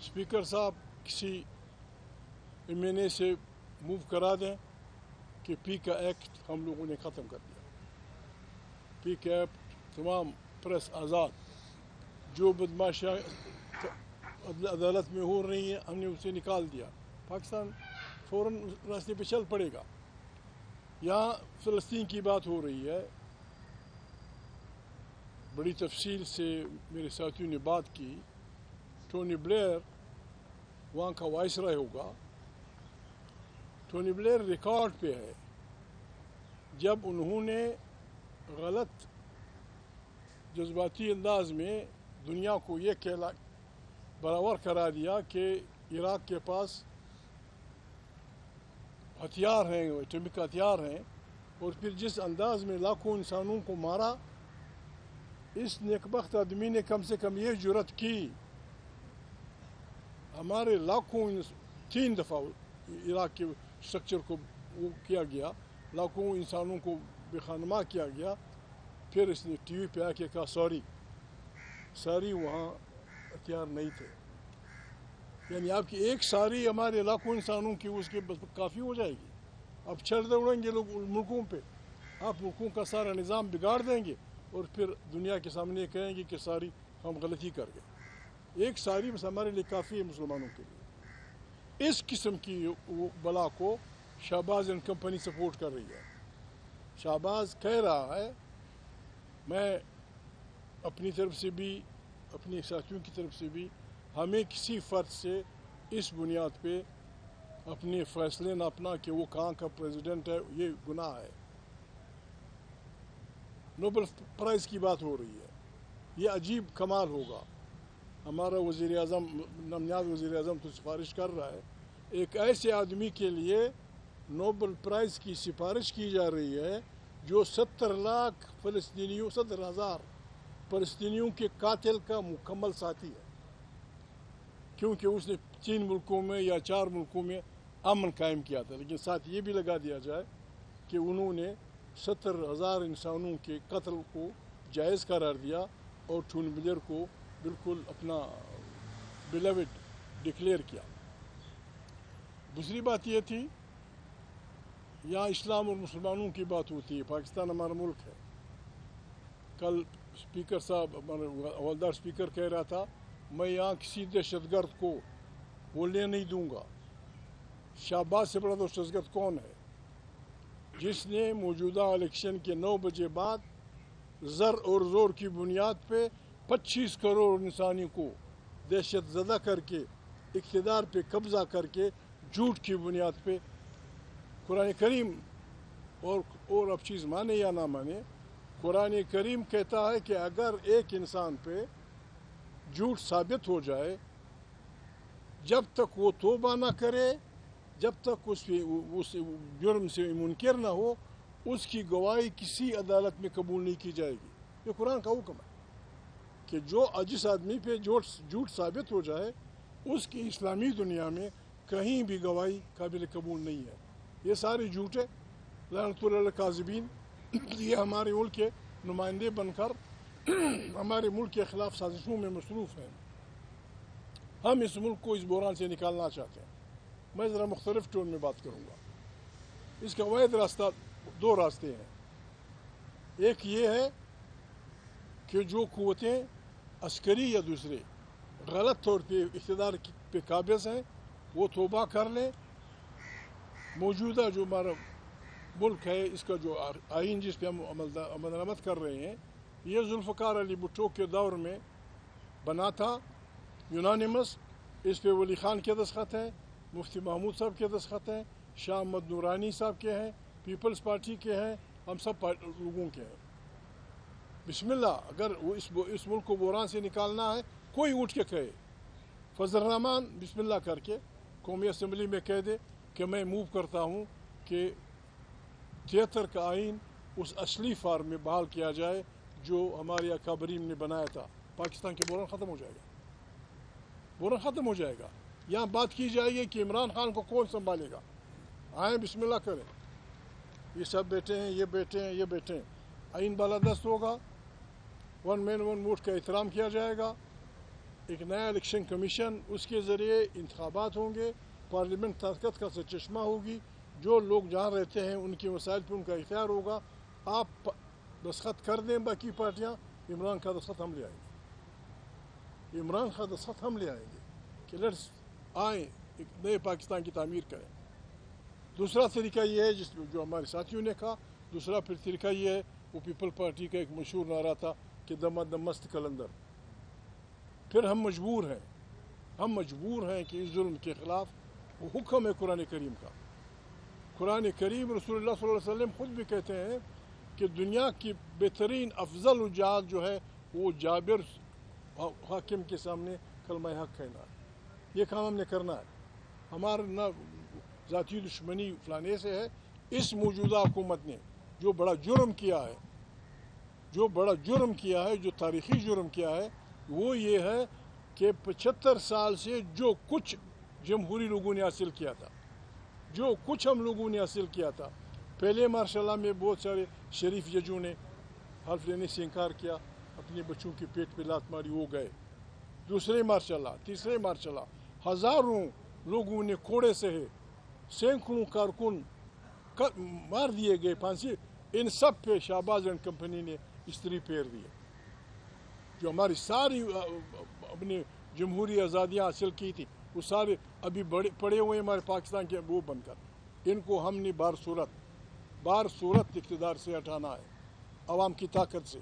Speaker صاحب کسی MNA سے موو کرا دیں کہ پی کا ایکٹ ہم لوگوں نے ختم کر دیا. پی کا ایکٹ تمام پریس آزاد، جو بدماشیاں عدالت میں ہو رہی ہیں ہم نے اسے نکال دیا. پاکستان فوراً راستے پہ چل پڑے گا. یہاں فلسطین کی بات ہو رہی ہے، بڑی تفصیل سے میرے ساتھیوں نے بات کی. ٹونی بلیئر وہاں کا وائسرائے ہوگا. ٹونی بلیئر ریکارڈ پہ ہے، جب انہوں نے غلط جذباتی انداز میں دنیا کو یہ برابر کرا دیا کہ عراق کے پاس ہتھیار ہیں، ایٹمک ہتھیار ہیں، اور پھر جس انداز میں لاکھوں انسانوں کو مارا، اس نیکبخت آدمی نے کم سے کم یہ جرأت کی. ہمارے لاکھوں 3 دفعہ عراق کے اسٹرکچر کو وہ کیا گیا، لاکھوں انسانوں کو بے خانما کیا گیا. پھر اس نے ٹی وی پہ آ کے کہا ساری وہاں ہتھیار نہیں تھے. یعنی آپ کی ایک ساری ہمارے لاکھوں انسانوں کی اس کے کافی ہو جائے گی. اب چھڑ دوڑیں گے لوگ ملکوں پہ، آپ ملکوں کا سارا نظام بگاڑ دیں گے اور پھر دنیا کے سامنے کہیں گے کہ ساری ہم غلطی کر گئے. ایک ساری بس ہمارے لیے کافی ہے مسلمانوں کے لیے. اس قسم کی بلا کو شہباز اینڈ کمپنی سپورٹ کر رہی ہے. شہباز کہہ رہا ہے میں اپنی طرف سے بھی اپنے ساتھیوں کی طرف سے بھی، ہمیں کسی فرد سے اس بنیاد پہ اپنے فیصلے نہ اپنا کہ وہ کہاں کا پریزیڈنٹ ہے، یہ گناہ ہے. نوبل پرائز کی بات ہو رہی ہے، یہ عجیب کمال ہوگا. ہمارا وزیر اعظم نامزد وزیر اعظم تو سفارش کر رہا ہے، ایک ایسے آدمی کے لیے نوبل پرائز کی سفارش کی جا رہی ہے جو 70,000 فلسطینیوں کے قاتل کا مکمل ساتھی ہے، کیونکہ اس نے 3 ملکوں میں یا 4 ملکوں میں امن قائم کیا تھا. لیکن ساتھ یہ بھی لگا دیا جائے کہ انہوں نے 70,000 انسانوں کے قتل کو جائز قرار دیا اور ٹونی بلیئر کو بالکل اپنا بیلیوڈ ڈکلیئر کیا. دوسری بات یہ تھی، یہاں اسلام اور مسلمانوں کی بات ہوتی ہے. پاکستان ہمارا ملک ہے. کل اسپیکر صاحب، ہمارا حوالدار اسپیکر کہہ رہا تھا میں یہاں کسی دہشت گرد کو بولنے نہیں دوں گا. شہباز سے بڑا دہشت گرد کون ہے؟ جس نے موجودہ الیکشن کے 9 بجے بعد زر اور زور کی بنیاد پہ 25 کروڑ انسانی کو دہشت زدہ کر کے اقتدار پہ قبضہ کر کے جھوٹ کی بنیاد پہ قرآن کریم اور اب چیز مانے یا نہ مانے، قرآن کریم کہتا ہے کہ اگر ایک انسان پہ جھوٹ ثابت ہو جائے، جب تک وہ توبہ نہ کرے، جب تک اس جرم سے منکر نہ ہو، اس کی گواہی کسی عدالت میں قبول نہیں کی جائے گی. یہ قرآن کا حکم ہے کہ جس آدمی پہ جھوٹ ثابت ہو جائے، اس کی اسلامی دنیا میں کہیں بھی گواہی قابل قبول نہیں ہے. یہ سارے جھوٹے لعنت اللہ علی الکاذبین، یہ ہمارے ملک کے نمائندے بن کر ہمارے ملک کے خلاف سازشوں میں مصروف ہیں. ہم اس ملک کو اس بحران سے نکالنا چاہتے ہیں. میں ذرا مختلف ٹون میں بات کروں گا. اس کا واحد راستہ 2 راستے ہیں. ایک یہ ہے کہ جو قوتیں عسکری یا دوسرے غلط طور پہ اقتدار پہ قابض ہیں وہ توبہ کر لیں. موجودہ جو ہمارا ملک ہے، اس کا جو آئین جس پہ ہم عمل درآمد کر رہے ہیں، یہ ذوالفقار علی بھٹو کے دور میں بنا تھا، یونانیمس. اس پہ ولی خان کے دستخط ہیں، مفتی محمود صاحب کے دستخط ہیں، شاہ احمد نورانی صاحب کے ہیں، پیپلز پارٹی کے ہیں، ہم سب لوگوں کے ہیں. بسم اللہ. اگر وہ اس ملک کو بحران سے نکالنا ہے، کوئی اٹھ کے کہے، فضل الرحمان بسم اللہ کر کے قومی اسمبلی میں کہہ دے کہ میں موو کرتا ہوں کہ 73 کا آئین اس اصلی فارم میں بحال کیا جائے جو ہمارے اکابرین نے بنایا تھا. پاکستان کے بحران ختم ہو جائے گا. بحران ختم ہو جائے گا. یہاں بات کی جائے گی کہ عمران خان کو کون سنبھالے گا. آئیں بسم اللہ کریں. یہ سب بیٹھے ہیں، یہ بیٹھے ہیں، یہ بیٹھے ہیں. آئین بالادست ہوگا. 1 مین 1 ووٹ کا احترام کیا جائے گا. ایک نیا الیکشن کمیشن، اس کے ذریعے انتخابات ہوں گے، پارلیمنٹ طاقت کا سرچشمہ ہوگی، جو لوگ جہاں رہتے ہیں ان کے مسائل پہ ان کا اختیار ہوگا. آپ دستخط کر دیں باقی پارٹیاں، عمران کا دستخط ہم لے آئیں گے. عمران کا دستخط ہم لے آئیں گے کہ لیٹس آئیں ایک نئے پاکستان کی تعمیر کریں. دوسرا طریقہ یہ ہے جو ہمارے ساتھیوں نے کہا، دوسرا پھر طریقہ یہ ہے، وہ پیپل پارٹی کا ایک مشہور نعرہ تھا کہ دم مست کلندر. پھر ہم مجبور ہیں کہ اس ظلم کے خلاف وہ حکم ہے قرآن کریم کا. قرآن کریم رسول اللہ صلی اللہ علیہ وسلم خود بھی کہتے ہیں کہ دنیا کی بہترین افضل جہاد جو ہے وہ جابر حاکم کے سامنے کلمہ حق کہنا ہے. یہ کام ہم نے کرنا ہے. ہمارا نہ ذاتی دشمنی فلانے سے ہے. اس موجودہ حکومت نے جو بڑا جرم کیا ہے، جو تاریخی جرم کیا ہے، وہ یہ ہے کہ 75 سال سے جو کچھ جمہوری لوگوں نے حاصل کیا تھا، جو کچھ ہم لوگوں نے حاصل کیا تھا، پہلے مارشاء اللہ میں بہت سارے شریف ججوں نے حلف لینے سے انکار کیا، اپنے بچوں کے پیٹ پہ لات ماری، وہ گئے. دوسرے مارشاء اللہ، تیسرے مارشاء اللہ، ہزاروں لوگوں نے کوڑے سہے، سینکڑوں کارکن مار دیے گئے پھانسی. ان سب پہ شہباز اینڈ کمپنی نے استری پھیر دیے. جو ہماری ساری اپنی جمہوری آزادیاں حاصل کی تھی، وہ سارے ابھی پڑے ہوئے ہمارے پاکستان کے وہ بن کر. ان کو ہم نے بار صورت اقتدار سے ہٹانا ہے، عوام کی طاقت سے.